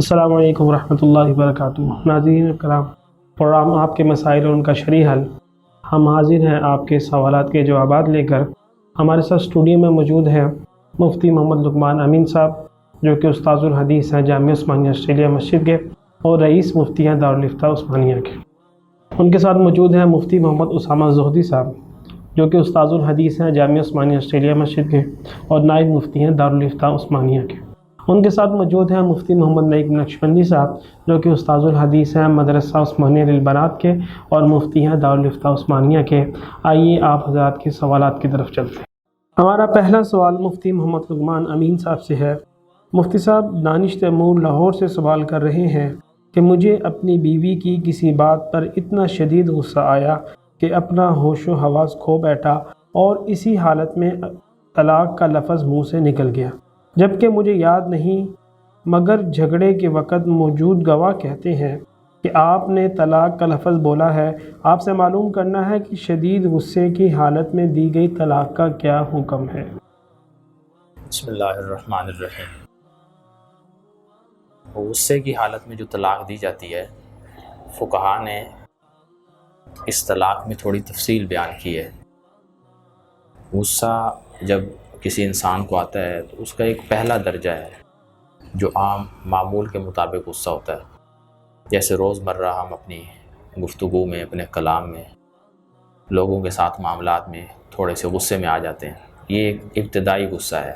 السلام علیکم ورحمۃ اللہ وبرکاتہ۔ ناظرین کرام، پروگرام آپ کے مسائل اور ان کا شرعی حل، ہم حاضر ہیں آپ کے سوالات کے جوابات لے کر۔ ہمارے ساتھ اسٹوڈیو میں موجود ہیں مفتی محمد لقمان امین صاحب، جو کہ استاذ الحدیث ہیں جامعہ عثمانیہ آسٹریلیا مسجد کے اور رئیس مفتی ہیں دارالفتاء عثمانیہ کے۔ ان کے ساتھ موجود ہیں مفتی محمد اسامہ زہدی صاحب، جو کہ استاذ الحدیث ہیں جامعہ عثمانیہ آسٹریلیا مسجد کے اور نائب مفتی ہیں دارالفتاء عثمانیہ کے۔ ان کے ساتھ موجود ہیں مفتی محمد نعیم نقشبندی صاحب، جو کہ استاذ الحدیث ہیں مدرسہ عثمانیہ للبنات کے اور مفتی ہیں دارالفتاء عثمانیہ کے۔ آئیے آپ حضرات کے سوالات کی طرف چلتے ہیں۔ ہمارا پہلا سوال مفتی محمد لقمان امین صاحب سے ہے۔ مفتی صاحب، دانش تیمور لاہور سے سوال کر رہے ہیں کہ مجھے اپنی بیوی کی کسی بات پر اتنا شدید غصہ آیا کہ اپنا ہوش و حواس کھو بیٹھا اور اسی حالت میں طلاق کا لفظ منہ سے نکل گیا، جبکہ مجھے یاد نہیں، مگر جھگڑے کے وقت موجود گواہ کہتے ہیں کہ آپ نے طلاق کا لفظ بولا ہے۔ آپ سے معلوم کرنا ہے کہ شدید غصے کی حالت میں دی گئی طلاق کا کیا حکم ہے؟ بسم اللہ الرحمن الرحیم۔ غصے کی حالت میں جو طلاق دی جاتی ہے، فقہا نے اس طلاق میں تھوڑی تفصیل بیان کی ہے۔ غصہ جب کسی انسان کو آتا ہے تو اس کا ایک پہلا درجہ ہے جو عام معمول کے مطابق غصہ ہوتا ہے، جیسے روز مرہ ہم اپنی گفتگو میں، اپنے کلام میں، لوگوں کے ساتھ معاملات میں تھوڑے سے غصے میں آ جاتے ہیں۔ یہ ایک ابتدائی غصہ ہے۔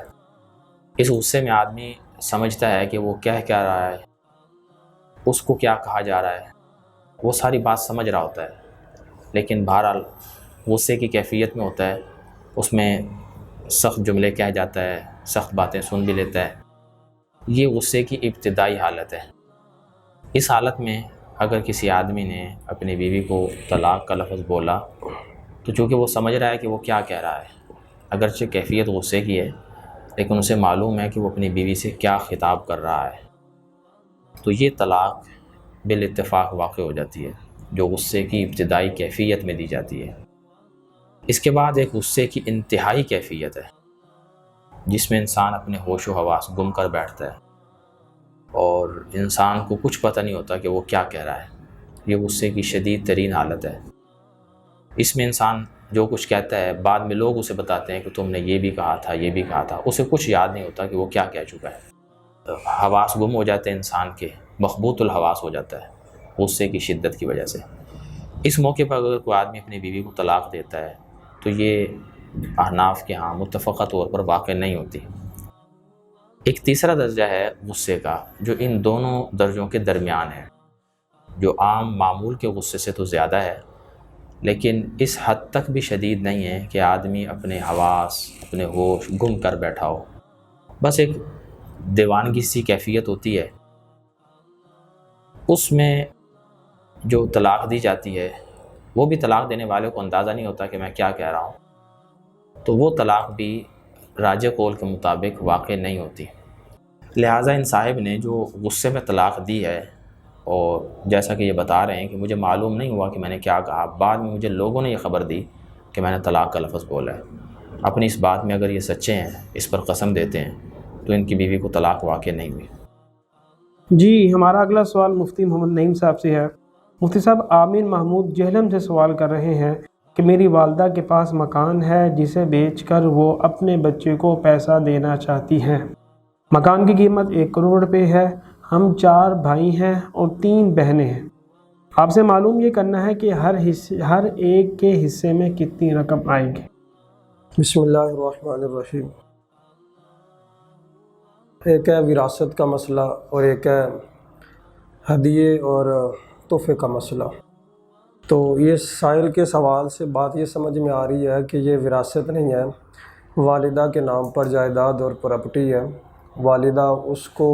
اس غصے میں آدمی سمجھتا ہے کہ وہ کہہ کیا رہا ہے، اس کو کیا کہا جا رہا ہے، وہ ساری بات سمجھ رہا ہوتا ہے، لیکن بہرحال غصے کی کیفیت میں ہوتا ہے، اس میں سخت جملے کہہ جاتا ہے، سخت باتیں سن بھی لیتا ہے۔ یہ غصے کی ابتدائی حالت ہے۔ اس حالت میں اگر کسی آدمی نے اپنی بیوی کو طلاق کا لفظ بولا تو چونکہ وہ سمجھ رہا ہے کہ وہ کیا کہہ رہا ہے، اگرچہ کیفیت غصے کی ہے لیکن اسے معلوم ہے کہ وہ اپنی بیوی سے کیا خطاب کر رہا ہے، تو یہ طلاق بالاتفاق واقع ہو جاتی ہے، جو غصے کی ابتدائی کیفیت میں دی جاتی ہے۔ اس کے بعد ایک غصے کی انتہائی کیفیت ہے جس میں انسان اپنے ہوش و حواس گم کر بیٹھتا ہے اور انسان کو کچھ پتہ نہیں ہوتا کہ وہ کیا کہہ رہا ہے۔ یہ غصے کی شدید ترین حالت ہے۔ اس میں انسان جو کچھ کہتا ہے، بعد میں لوگ اسے بتاتے ہیں کہ تم نے یہ بھی کہا تھا، یہ بھی کہا تھا، اسے کچھ یاد نہیں ہوتا کہ وہ کیا کہہ چکا ہے۔ حواس گم ہو جاتے ہیں، انسان کے مخبوط الحواس ہو جاتا ہے غصے کی شدت کی وجہ سے۔ اس موقع پر اگر کوئی آدمی اپنی بیوی کو طلاق دیتا ہے تو یہ احناف کے ہاں متفقہ طور پر واقع نہیں ہوتی۔ ایک تیسرا درجہ ہے غصے کا جو ان دونوں درجوں کے درمیان ہے، جو عام معمول کے غصے سے تو زیادہ ہے لیکن اس حد تک بھی شدید نہیں ہے کہ آدمی اپنے حواس، اپنے ہوش گم کر بیٹھا ہو، بس ایک دیوانگی سی کیفیت ہوتی ہے۔ اس میں جو طلاق دی جاتی ہے وہ بھی طلاق دینے والے کو اندازہ نہیں ہوتا کہ میں کیا کہہ رہا ہوں، تو وہ طلاق بھی راجح قول کے مطابق واقع نہیں ہوتی۔ لہٰذا ان صاحب نے جو غصے میں طلاق دی ہے، اور جیسا کہ یہ بتا رہے ہیں کہ مجھے معلوم نہیں ہوا کہ میں نے کیا کہا، بعد میں مجھے لوگوں نے یہ خبر دی کہ میں نے طلاق کا لفظ بولا ہے، اپنی اس بات میں اگر یہ سچے ہیں، اس پر قسم دیتے ہیں، تو ان کی بیوی کو طلاق واقع نہیں ہوئی۔ جی، ہمارا اگلا سوال مفتی محمد نعیم صاحب سے ہے۔ مفتی صاحب، عامر محمود جہلم سے سوال کر رہے ہیں کہ میری والدہ کے پاس مکان ہے جسے بیچ کر وہ اپنے بچے کو پیسہ دینا چاہتی ہیں۔ مکان کی قیمت 1 کروڑ روپے ہے۔ ہم 4 بھائی ہیں اور 3 بہنیں ہیں۔ آپ سے معلوم یہ کرنا ہے کہ ہر ایک کے حصے میں کتنی رقم آئے گی؟ بسم اللہ الرحمن الرحیم۔ ایک ہے وراثت کا مسئلہ اور ایک ہے ہدیے اور تحفے کا مسئلہ۔ تو یہ سائل کے سوال سے بات یہ سمجھ میں آ رہی ہے کہ یہ وراثت نہیں ہے، والدہ کے نام پر جائیداد اور پراپرٹی ہے، والدہ اس کو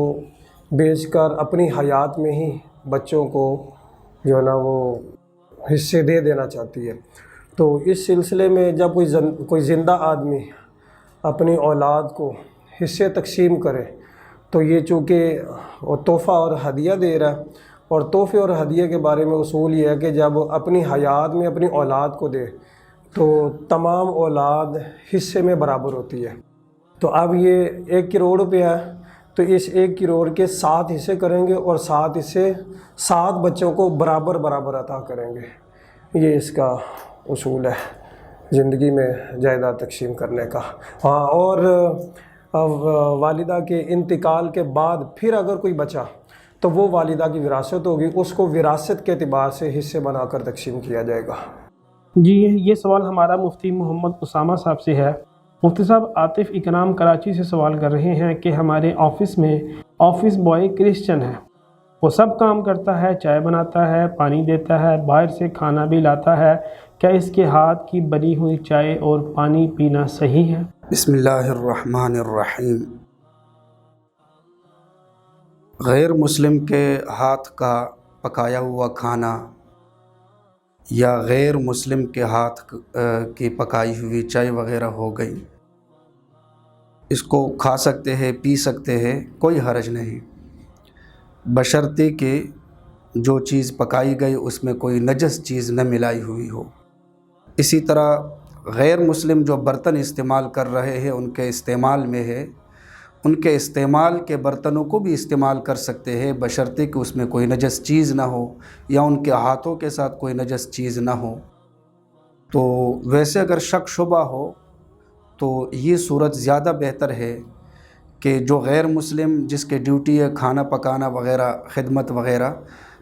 بیچ کر اپنی حیات میں ہی بچوں کو جو ہے نا وہ حصے دے دینا چاہتی ہے۔ تو اس سلسلے میں جب کوئی زندہ آدمی اپنی اولاد کو حصے تقسیم کرے تو یہ چونکہ وہ تحفہ اور ہدیہ دے رہا ہے، اور تحفے اور ہدیے کے بارے میں اصول یہ ہے کہ جب اپنی حیات میں اپنی اولاد کو دے تو تمام اولاد حصے میں برابر ہوتی ہے۔ تو اب یہ 1 کروڑ روپیہ ہے، تو اس 1 کروڑ کے 7 حصے کریں گے اور 7 حصے 7 بچوں کو برابر برابر عطا کریں گے۔ یہ اس کا اصول ہے زندگی میں جائیداد تقسیم کرنے کا۔ ہاں، اور والدہ کے انتقال کے بعد پھر اگر کوئی بچا تو وہ والدہ کی وراثت ہوگی، اس کو وراثت کے اعتبار سے حصے بنا کر تقسیم کیا جائے گا۔ جی، یہ سوال ہمارا مفتی محمد اسامہ صاحب سے ہے۔ مفتی صاحب، عاطف اکرام کراچی سے سوال کر رہے ہیں کہ ہمارے آفس میں آفس بوائے کرسچن ہے، وہ سب کام کرتا ہے، چائے بناتا ہے، پانی دیتا ہے، باہر سے کھانا بھی لاتا ہے، کیا اس کے ہاتھ کی بنی ہوئی چائے اور پانی پینا صحیح ہے؟ بسم اللہ الرحمن الرحیم۔ غیر مسلم کے ہاتھ کا پکایا ہوا کھانا یا غیر مسلم کے ہاتھ کی پکائی ہوئی چائے وغیرہ ہو گئی، اس کو کھا سکتے ہیں، پی سکتے ہیں، کوئی حرج نہیں، بشرطے کہ جو چیز پکائی گئی اس میں کوئی نجس چیز نہ ملائی ہوئی ہو۔ اسی طرح غیر مسلم جو برتن استعمال کر رہے ہیں ان کے استعمال میں ہے، ان کے استعمال کے برتنوں کو بھی استعمال کر سکتے ہیں بشرطے کہ اس میں کوئی نجس چیز نہ ہو یا ان کے ہاتھوں کے ساتھ کوئی نجس چیز نہ ہو۔ تو ویسے اگر شک شبہ ہو تو یہ صورت زیادہ بہتر ہے کہ جو غیر مسلم جس کے ڈیوٹی ہے کھانا پکانا وغیرہ، خدمت وغیرہ،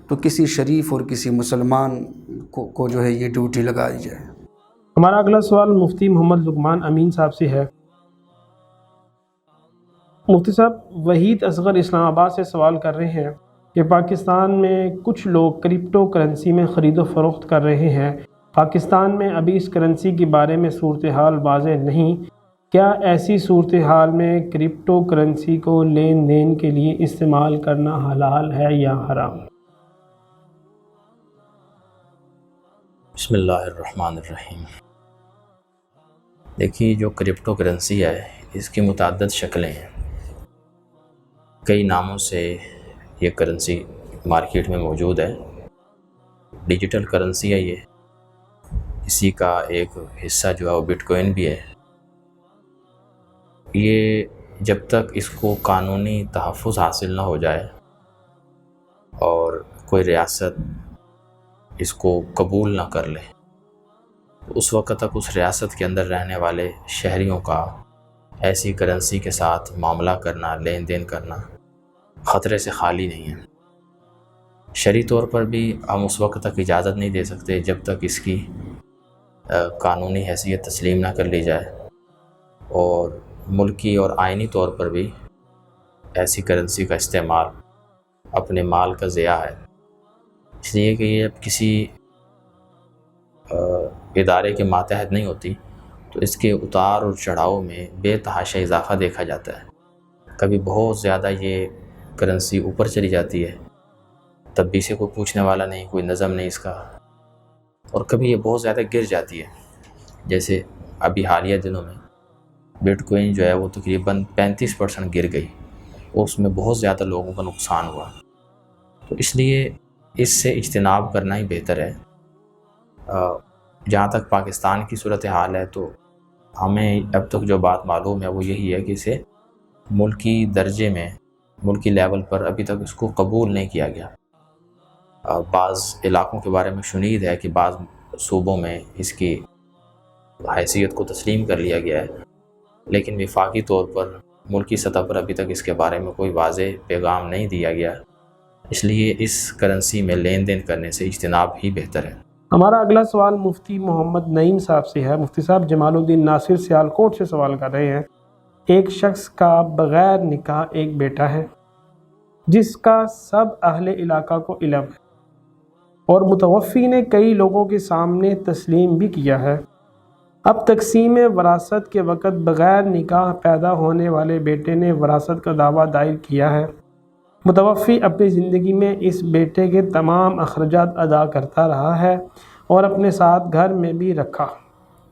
تو کسی شریف اور کسی مسلمان کو جو ہے یہ ڈیوٹی لگائی جائے۔ ہمارا اگلا سوال مفتی محمد لقمان امین صاحب سے ہے۔ مفتی صاحب، وحید اصغر اسلام آباد سے سوال کر رہے ہیں کہ پاکستان میں کچھ لوگ کرپٹو کرنسی میں خرید و فروخت کر رہے ہیں۔ پاکستان میں ابھی اس کرنسی کے بارے میں صورتحال واضح نہیں، کیا ایسی صورتحال میں کرپٹو کرنسی کو لین دین کے لیے استعمال کرنا حلال ہے یا حرام؟ بسم اللہ الرحمن الرحیم۔ دیکھیے، جو کرپٹو کرنسی ہے اس کی متعدد شکلیں ہیں، کئی ناموں سے یہ کرنسی مارکیٹ میں موجود ہے۔ ڈیجیٹل کرنسی ہے، یہ اسی کا ایک حصہ جو ہے وہ بٹ کوئن بھی ہے۔ یہ جب تک اس کو قانونی تحفظ حاصل نہ ہو جائے اور کوئی ریاست اس کو قبول نہ کر لے، تو اس وقت تک اس ریاست کے اندر رہنے والے شہریوں کا ایسی کرنسی کے ساتھ معاملہ کرنا، لین دین کرنا خطرے سے خالی نہیں ہے۔ شرعی طور پر بھی ہم اس وقت تک اجازت نہیں دے سکتے جب تک اس کی قانونی حیثیت تسلیم نہ کر لی جائے، اور ملکی اور آئینی طور پر بھی ایسی کرنسی کا استعمال اپنے مال کا ضیاع ہے، اس لیے کہ یہ اب کسی ادارے کے ماتحت نہیں ہوتی، تو اس کے اتار اور چڑھاؤ میں بے تحاشا اضافہ دیکھا جاتا ہے۔ کبھی بہت زیادہ یہ کرنسی اوپر چلی جاتی ہے، تب بھی سے کوئی پوچھنے والا نہیں، کوئی نظم نہیں اس کا، اور کبھی یہ بہت زیادہ گر جاتی ہے۔ جیسے ابھی حالیہ دنوں میں بٹ کوئن جو ہے وہ تقریباً 35% گر گئی، اور اس میں بہت زیادہ لوگوں کا نقصان ہوا۔ تو اس لیے اس سے اجتناب کرنا ہی بہتر ہے۔ جہاں تک پاکستان کی صورتحال ہے تو ہمیں اب تک جو بات معلوم ہے وہ یہی ہے کہ اسے ملکی درجے میں، ملکی لیول پر ابھی تک اس کو قبول نہیں کیا گیا۔ بعض علاقوں کے بارے میں شنید ہے کہ بعض صوبوں میں اس کی حیثیت کو تسلیم کر لیا گیا ہے، لیکن وفاقی طور پر ملکی سطح پر ابھی تک اس کے بارے میں کوئی واضح پیغام نہیں دیا گیا، اس لیے اس کرنسی میں لین دین کرنے سے اجتناب ہی بہتر ہے۔ ہمارا اگلا سوال مفتی محمد نعیم صاحب سے ہے۔ مفتی صاحب، جمال الدین ناصر سیالکوٹ سے سوال کر رہے ہیں، ایک شخص کا بغیر نکاح ایک بیٹا ہے جس کا سب اہل علاقہ کو علم ہے، اور متوفی نے کئی لوگوں کے سامنے تسلیم بھی کیا ہے۔ اب تقسیم وراثت کے وقت بغیر نکاح پیدا ہونے والے بیٹے نے وراثت کا دعویٰ دائر کیا ہے۔ متوفی اپنی زندگی میں اس بیٹے کے تمام اخراجات ادا کرتا رہا ہے اور اپنے ساتھ گھر میں بھی رکھا،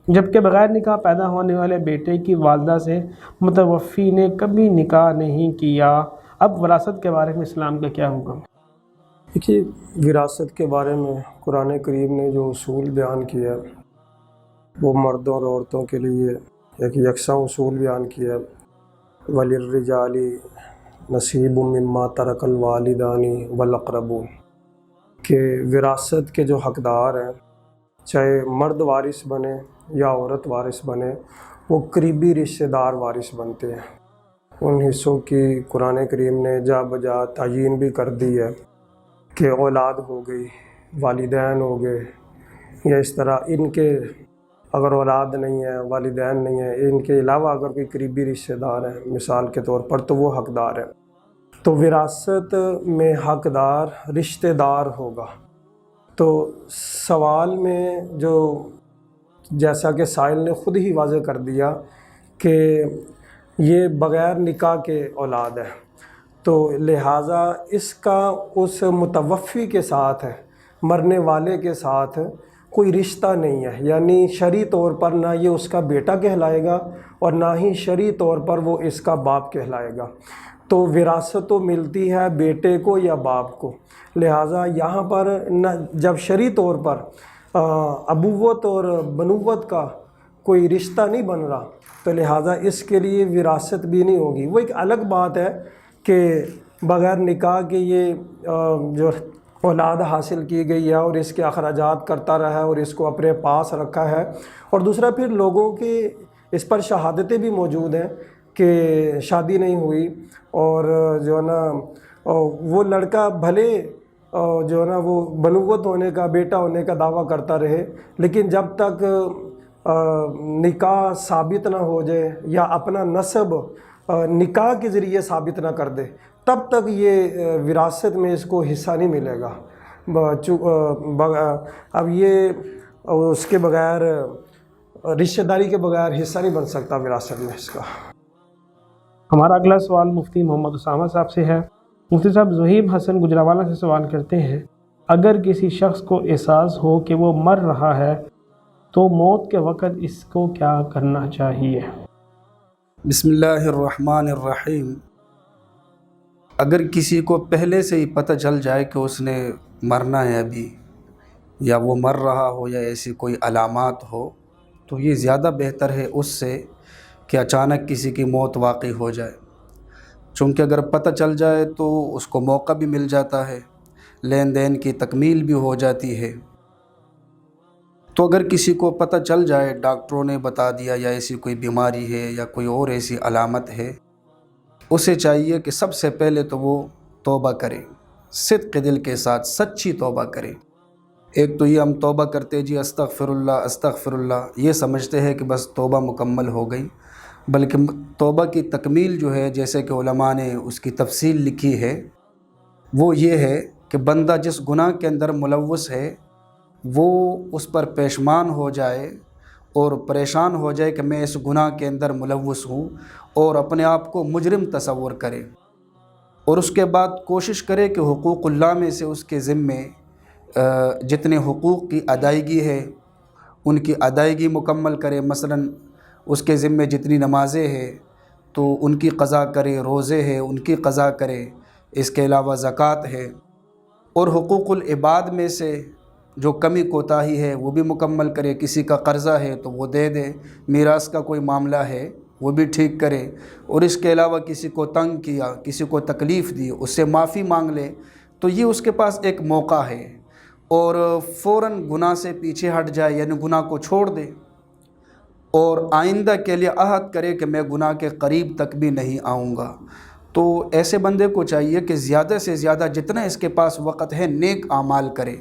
جبکہ بغیر نکاح پیدا ہونے والے بیٹے کی والدہ سے متوفی نے کبھی نکاح نہیں کیا۔ اب وراثت کے بارے میں اسلام کا کیا حکم ہے؟ دیکھیے، وراثت کے بارے میں قرآن کریم نے جو اصول بیان کیا ہے وہ مردوں اور عورتوں کے لیے ایک یکساں اصول بیان کیا ہے۔ وَلِلرِّجَالِ نصیب مما ترک الوالدان والاقربون، کہ وراثت کے جو حقدار ہیں، چاہے مرد وارث بنے یا عورت وارث بنے، وہ قریبی رشتہ دار وارث بنتے ہیں۔ ان حصوں کی قرآن کریم نے جا بجا تعیین بھی کر دی ہے کہ اولاد ہو گئی، والدین ہو گئے، یا اس طرح ان کے اگر اولاد نہیں ہے، والدین نہیں ہیں، ان کے علاوہ اگر کوئی قریبی رشتہ دار ہیں مثال کے طور پر، تو وہ حقدار ہیں۔ تو وراثت میں حقدار رشتہ دار ہوگا۔ تو سوال میں جو جیسا کہ سائل نے خود ہی واضح کر دیا کہ یہ بغیر نکاح کے اولاد ہے، تو لہٰذا اس کا اس متوفی کے ساتھ ہے، مرنے والے کے ساتھ کوئی رشتہ نہیں ہے، یعنی شرعی طور پر نہ یہ اس کا بیٹا کہلائے گا اور نہ ہی شرعی طور پر وہ اس کا باپ کہلائے گا۔ تو وراثت تو ملتی ہے بیٹے کو یا باپ کو، لہٰذا یہاں پر جب شرعی طور پر ابوت اور بنوت کا کوئی رشتہ نہیں بن رہا، تو لہٰذا اس کے لیے وراثت بھی نہیں ہوگی۔ وہ ایک الگ بات ہے کہ بغیر نکاح کے یہ جو اولاد حاصل کی گئی ہے اور اس کے اخراجات کرتا رہا ہے اور اس کو اپنے پاس رکھا ہے، اور دوسرا پھر لوگوں کی اس پر شہادتیں بھی موجود ہیں کہ شادی نہیں ہوئی، اور جو ہے نا وہ لڑکا بھلے جو ہے نا وہ بنوت ہونے کا، بیٹا ہونے کا دعویٰ کرتا رہے، لیکن جب تک نکاح ثابت نہ ہو جائے یا اپنا نسب نکاح کے ذریعے ثابت نہ کر دے، تب تک یہ وراثت میں اس کو حصہ نہیں ملے گا۔ اب یہ اس کے بغیر رشتہ داری کے بغیر حصہ نہیں بن سکتا وراثت میں اس کا۔ ہمارا اگلا سوال مفتی محمد اسامہ صاحب سے ہے۔ مفتی صاحب، زہیب حسن گجرانوالہ سے سوال کرتے ہیں، اگر کسی شخص کو احساس ہو کہ وہ مر رہا ہے تو موت کے وقت اس کو کیا کرنا چاہیے؟ بسم اللہ الرحمن الرحیم۔ اگر کسی کو پہلے سے ہی پتہ چل جائے کہ اس نے مرنا ہے ابھی، یا وہ مر رہا ہو یا ایسی کوئی علامات ہو، تو یہ زیادہ بہتر ہے اس سے کہ اچانک کسی کی موت واقع ہو جائے، چونکہ اگر پتہ چل جائے تو اس کو موقع بھی مل جاتا ہے، لین دین کی تکمیل بھی ہو جاتی ہے۔ تو اگر کسی کو پتہ چل جائے، ڈاکٹروں نے بتا دیا یا ایسی کوئی بیماری ہے یا کوئی اور ایسی علامت ہے، اسے چاہیے کہ سب سے پہلے تو وہ توبہ کرے، صدق دل کے ساتھ سچی توبہ کرے۔ ایک تو یہ ہم توبہ کرتے جی استغفر اللہ، یہ سمجھتے ہیں کہ بس توبہ مکمل ہو گئی، بلکہ توبہ کی تکمیل جو ہے، جیسے کہ علماء نے اس کی تفصیل لکھی ہے، وہ یہ ہے کہ بندہ جس گناہ کے اندر ملوث ہے وہ اس پر پیشمان ہو جائے اور پریشان ہو جائے کہ میں اس گناہ کے اندر ملوث ہوں، اور اپنے آپ کو مجرم تصور کرے، اور اس کے بعد کوشش کرے کہ حقوق اللہ میں سے اس کے ذمے جتنے حقوق کی ادائیگی ہے ان کی ادائیگی مکمل کرے۔ مثلا اس کے ذمے جتنی نمازیں ہیں تو ان کی قضا کرے، روزے ہیں ان کی قضا کرے، اس کے علاوہ زکوٰۃ ہے، اور حقوق العباد میں سے جو کمی کوتاہی ہے وہ بھی مکمل کرے۔ کسی کا قرضہ ہے تو وہ دے دے، میراث کا کوئی معاملہ ہے وہ بھی ٹھیک کرے، اور اس کے علاوہ کسی کو تنگ کیا، کسی کو تکلیف دی، اس سے معافی مانگ لے، تو یہ اس کے پاس ایک موقع ہے، اور فوراً گناہ سے پیچھے ہٹ جائے، یعنی گناہ کو چھوڑ دے، اور آئندہ کے لیے عہد کرے کہ میں گناہ کے قریب تک بھی نہیں آؤں گا۔ تو ایسے بندے کو چاہیے کہ زیادہ سے زیادہ جتنا اس کے پاس وقت ہے نیک اعمال کرے،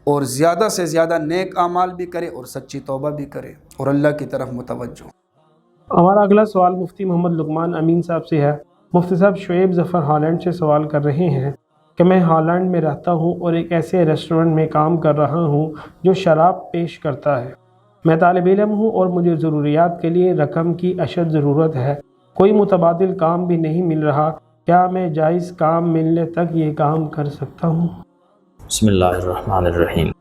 اور زیادہ سے زیادہ نیک اعمال بھی کرے اور سچی توبہ بھی کرے، اور اللہ کی طرف متوجہ۔ ہمارا اگلا سوال مفتی محمد لقمان امین صاحب سے ہے۔ مفتی صاحب، شعیب ظفر ہالینڈ سے سوال کر رہے ہیں کہ میں ہالینڈ میں رہتا ہوں اور ایک ایسے ریسٹورنٹ میں کام کر رہا ہوں جو شراب پیش کرتا ہے۔ میں طالب علم ہوں اور مجھے ضروریات کے لیے رقم کی اشد ضرورت ہے، کوئی متبادل کام بھی نہیں مل رہا، کیا میں جائز کام ملنے تک یہ کام کر سکتا ہوں؟ بسم اللہ الرحمن الرحیم۔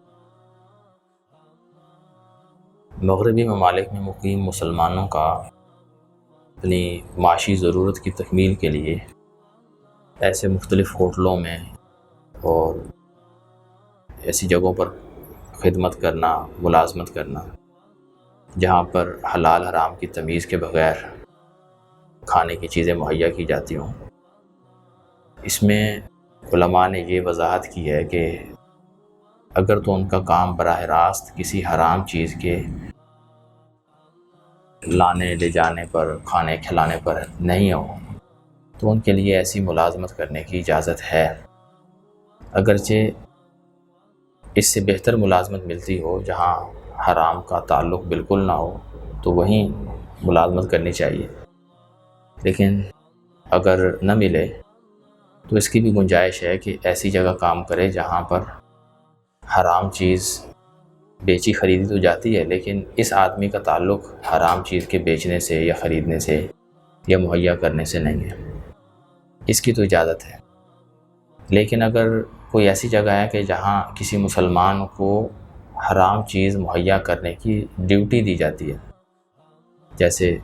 مغربی ممالک میں مقیم مسلمانوں کا اپنی معاشی ضرورت کی تکمیل کے لیے ایسے مختلف ہوٹلوں میں اور ایسی جگہوں پر خدمت کرنا، ملازمت کرنا جہاں پر حلال حرام کی تمیز کے بغیر کھانے کی چیزیں مہیا کی جاتی ہوں، اس میں علماء نے یہ وضاحت کی ہے کہ اگر تو ان کا کام براہ راست کسی حرام چیز کے لانے لے جانے پر، کھانے کھلانے پر نہیں ہو تو ان کے لیے ایسی ملازمت کرنے کی اجازت ہے۔ اگرچہ اس سے بہتر ملازمت ملتی ہو جہاں حرام کا تعلق بالکل نہ ہو تو وہیں ملازمت کرنی چاہیے، لیکن اگر نہ ملے تو اس کی بھی گنجائش ہے کہ ایسی جگہ کام کرے جہاں پر حرام چیز بیچی خریدی تو جاتی ہے، لیکن اس آدمی کا تعلق حرام چیز کے بیچنے سے یا خریدنے سے یا مہیا کرنے سے نہیں ہے، اس کی تو اجازت ہے۔ لیکن اگر کوئی ایسی جگہ ہے کہ جہاں کسی مسلمان کو حرام چیز مہیا کرنے کی ڈیوٹی دی جاتی ہے، جیسے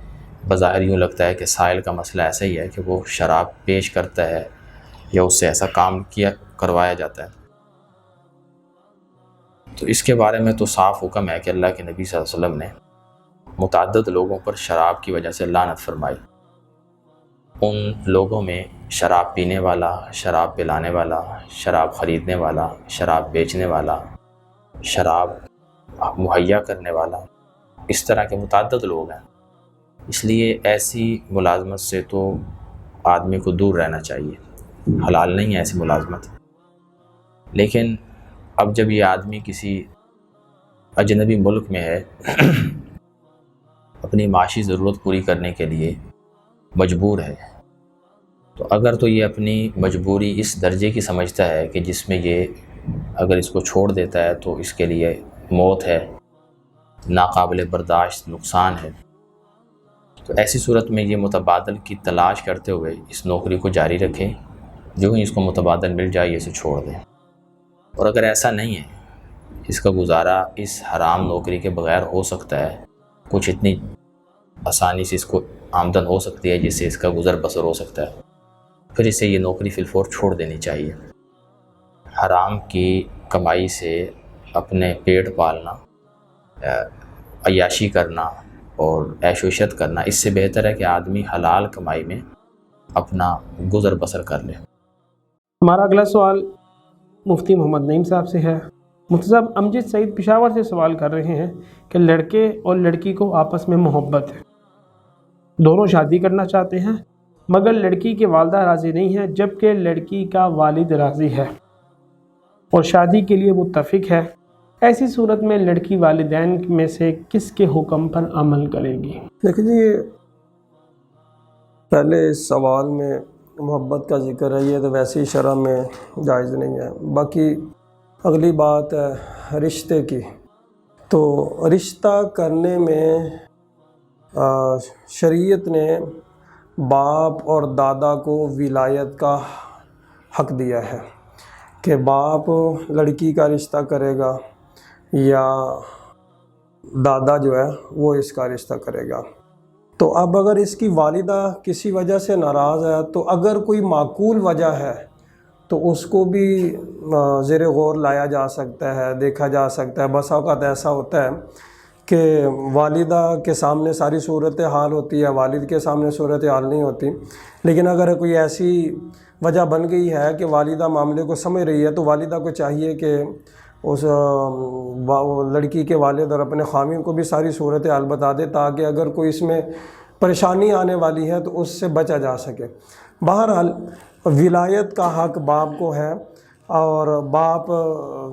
بظاہر یوں لگتا ہے کہ سائل کا مسئلہ ایسا ہی ہے کہ وہ شراب پیش کرتا ہے یا اس سے ایسا کام کروایا جاتا ہے، تو اس کے بارے میں تو صاف حکم ہے کہ اللہ کے نبی صلی اللہ علیہ وسلم نے متعدد لوگوں پر شراب کی وجہ سے لعنت فرمائی۔ ان لوگوں میں شراب پینے والا، شراب پلانے والا، شراب خریدنے والا، شراب بیچنے والا، شراب مہیا کرنے والا، اس طرح کے متعدد لوگ ہیں۔ اس لیے ایسی ملازمت سے تو آدمی کو دور رہنا چاہیے، حلال نہیں ہے ایسی ملازمت۔ لیکن اب جب یہ آدمی کسی اجنبی ملک میں ہے اپنی معاشی ضرورت پوری کرنے کے لیے مجبور ہے، تو اگر تو یہ اپنی مجبوری اس درجے کی سمجھتا ہے کہ جس میں یہ اگر اس کو چھوڑ دیتا ہے تو اس کے لیے موت ہے، ناقابل برداشت نقصان ہے، تو ایسی صورت میں یہ متبادل کی تلاش کرتے ہوئے اس نوکری کو جاری رکھے، جو ہی اس کو متبادل مل جائے یہ اسے چھوڑ دیں۔ اور اگر ایسا نہیں ہے، اس کا گزارا اس حرام نوکری کے بغیر ہو سکتا ہے، کچھ اتنی آسانی سے اس کو آمدن ہو سکتی ہے جس سے اس کا گزر بسر ہو سکتا ہے، پھر اسے یہ نوکری فی الفور چھوڑ دینی چاہیے۔ حرام کی کمائی سے اپنے پیٹ پالنا، عیاشی کرنا اور عیش و عشرت کرنا، اس سے بہتر ہے کہ آدمی حلال کمائی میں اپنا گزر بسر کر لے۔ ہمارا اگلا سوال مفتی محمد نعیم صاحب سے ہے۔ مفتی صاحب، امجد سعید پشاور سے سوال کر رہے ہیں کہ لڑکے اور لڑکی کو آپس میں محبت ہے، دونوں شادی کرنا چاہتے ہیں مگر لڑکی کی والدہ راضی نہیں ہے، جبکہ لڑکی کا والد راضی ہے اور شادی کے لیے متفق ہے۔ ایسی صورت میں لڑکی والدین میں سے کس کے حکم پر عمل کرے گی؟ دیکھیں جی، پہلے اس سوال میں محبت کا ذکر ہے، یہ تو ویسے ہی شرع میں جائز نہیں ہے۔ باقی اگلی بات ہے رشتے کی، تو رشتہ کرنے میں شریعت نے باپ اور دادا کو ولایت کا حق دیا ہے کہ باپ لڑکی کا رشتہ کرے گا یا دادا جو ہے وہ اس کا رشتہ کرے گا۔ تو اب اگر اس کی والدہ کسی وجہ سے ناراض ہے تو اگر کوئی معقول وجہ ہے تو اس کو بھی زیر غور لایا جا سکتا ہے، دیکھا جا سکتا ہے۔ بسا اوقات ایسا ہوتا ہے کہ والدہ کے سامنے ساری صورت حال ہوتی ہے، والد کے سامنے صورت حال نہیں ہوتی، لیکن اگر کوئی ایسی وجہ بن گئی ہے کہ والدہ معاملے کو سمجھ رہی ہے تو والدہ کو چاہیے کہ اس لڑکی کے والد اور اپنے خاوند کو بھی ساری صورت حال بتا دے تاکہ اگر کوئی اس میں پریشانی آنے والی ہے تو اس سے بچا جا سکے۔ بہرحال ولایت کا حق باپ کو ہے اور باپ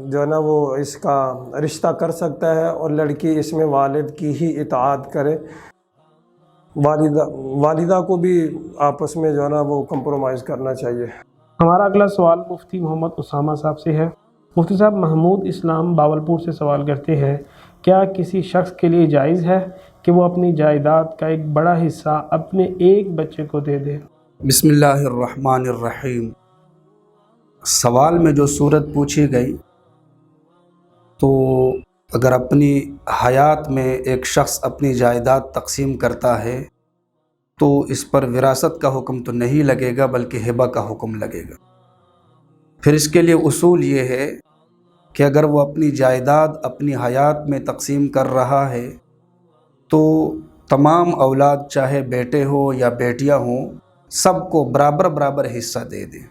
جو ہے نا وہ اس کا رشتہ کر سکتا ہے اور لڑکی اس میں والد کی ہی اطاعت کرے۔ والدہ کو بھی آپس میں جو ہے نا وہ کمپرومائز کرنا چاہیے۔ ہمارا اگلا سوال مفتی محمد اسامہ صاحب سے ہے۔ مفتی صاحب، محمود اسلام باولپور سے سوال کرتے ہیں، کیا کسی شخص کے لیے جائز ہے کہ وہ اپنی جائیداد کا ایک بڑا حصہ اپنے ایک بچے کو دے دے؟ بسم اللہ الرحمن الرحیم۔ سوال میں جو صورت پوچھی گئی تو اگر اپنی حیات میں ایک شخص اپنی جائیداد تقسیم کرتا ہے تو اس پر وراثت کا حکم تو نہیں لگے گا بلکہ ہبہ کا حکم لگے گا۔ پھر اس کے لیے اصول یہ ہے کہ اگر وہ اپنی جائیداد اپنی حیات میں تقسیم کر رہا ہے تو تمام اولاد چاہے بیٹے ہوں یا بیٹیاں ہوں سب کو برابر برابر حصہ دے دیں۔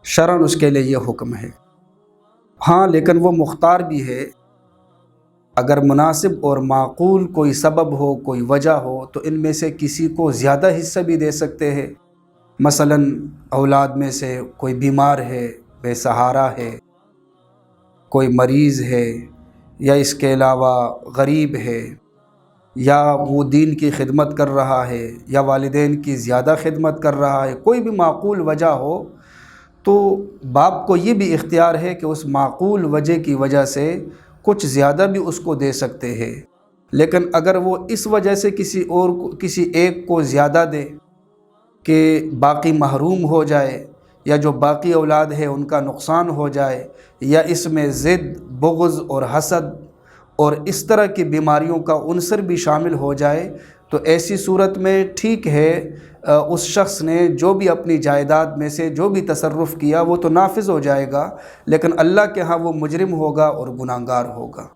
شرعاً اس کے لیے یہ حکم ہے۔ ہاں لیکن وہ مختار بھی ہے، اگر مناسب اور معقول کوئی سبب ہو، کوئی وجہ ہو، تو ان میں سے کسی کو زیادہ حصہ بھی دے سکتے ہیں۔ مثلاً اولاد میں سے کوئی بیمار ہے، بے سہارا ہے، کوئی مریض ہے، یا اس کے علاوہ غریب ہے، یا وہ دین کی خدمت کر رہا ہے، یا والدین کی زیادہ خدمت کر رہا ہے، کوئی بھی معقول وجہ ہو، تو باپ کو یہ بھی اختیار ہے کہ اس معقول وجہ کی وجہ سے کچھ زیادہ بھی اس کو دے سکتے ہیں۔ لیکن اگر وہ اس وجہ سے کسی ایک کو زیادہ دے کہ باقی محروم ہو جائے، یا جو باقی اولاد ہے ان کا نقصان ہو جائے، یا اس میں ضد، بغض اور حسد اور اس طرح کی بیماریوں کا عنصر بھی شامل ہو جائے، تو ایسی صورت میں ٹھیک ہے، اس شخص نے جو بھی اپنی جائیداد میں سے جو بھی تصرف کیا وہ تو نافذ ہو جائے گا، لیکن اللہ کے ہاں وہ مجرم ہوگا اور گناہگار ہوگا۔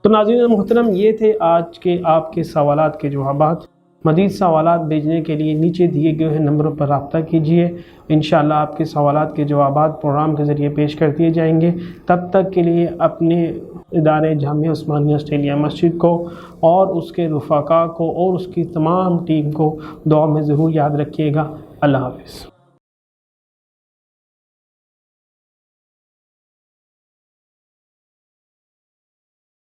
تو ناظرین محترم، یہ تھے آج کے آپ کے سوالات کے جوابات۔ مزید سوالات بھیجنے کے لیے نیچے دیے گئے نمبروں پر رابطہ کیجیے، انشاءاللہ آپ کے سوالات کے جوابات پروگرام کے ذریعے پیش کر دیے جائیں گے۔ تب تک کے لیے اپنے ادارے جامعہ عثمانیہ آسٹریلیا مسجد کو اور اس کے رفقا کو اور اس کی تمام ٹیم کو دعا میں ضرور یاد رکھیے گا۔ اللہ حافظ۔